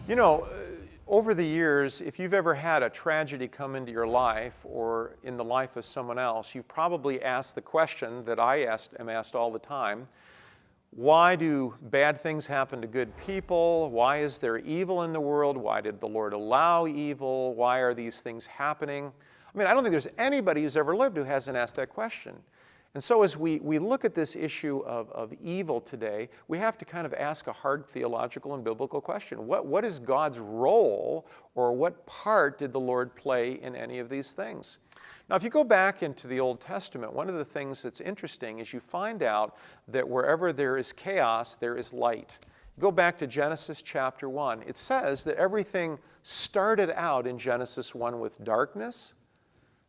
You know, over the years, if you've ever had a tragedy come into your life or in the life of someone else, you've probably asked the question that am asked all the time. Why do bad things happen to good people? Why is there evil in the world? Why did the Lord allow evil? Why are these things happening? I mean, I don't think there's anybody who's ever lived who hasn't asked that question. And so as we look at this issue of evil today, we have to kind of ask a hard theological and biblical question. What is God's role, or what part did the Lord play in any of these things? Now, if you go back into the Old Testament, one of the things that's interesting is you find out that wherever there is chaos, there is light. You go back to Genesis chapter 1. It says that everything started out in Genesis 1 with darkness,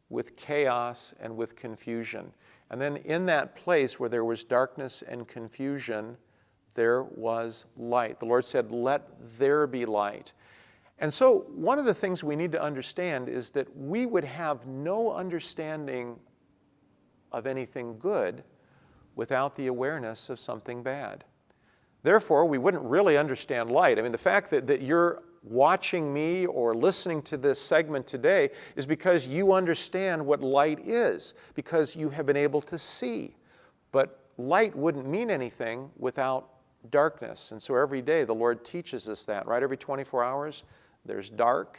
with chaos, and with confusion. And then in that place where there was darkness and confusion, there was light. The Lord said, "Let there be light." And so one of the things we need to understand is that we would have no understanding of anything good without the awareness of something bad. Therefore, we wouldn't really understand light. I mean, the fact that you're watching me or listening to this segment today is because you understand what light is, because you have been able to see. But light wouldn't mean anything without darkness. And so every day the Lord teaches us that, right? Every 24 hours, there's dark,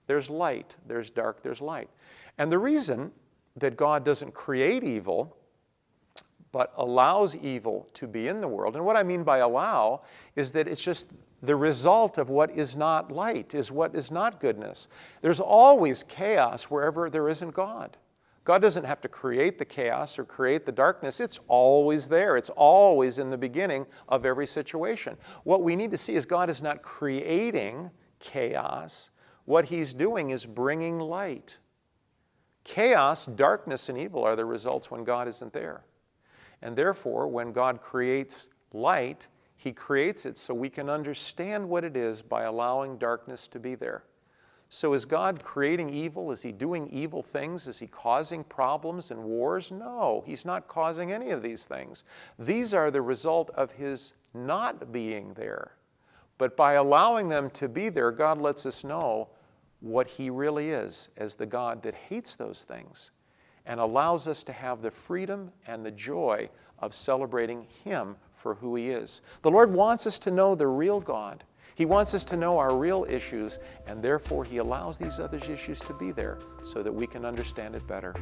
there's light, there's dark, there's light. And the reason that God doesn't create evil but allows evil to be in the world, and what I mean by allow is that it's just the result of what is not light, is what is not goodness. There's always chaos wherever there isn't God. God doesn't have to create the chaos or create the darkness. It's always there. It's always in the beginning of every situation. What we need to see is God is not creating chaos. What He's doing is bringing light. Chaos, darkness, and evil are the results when God isn't there. And therefore, when God creates light, He creates it so we can understand what it is by allowing darkness to be there. So is God creating evil? Is He doing evil things? Is He causing problems and wars? No, He's not causing any of these things. These are the result of His not being there. But by allowing them to be there, God lets us know what He really is as the God that hates those things, and allows us to have the freedom and the joy of celebrating Him for who He is. The Lord wants us to know the real God. He wants us to know our real issues, and therefore He allows these other issues to be there so that we can understand it better.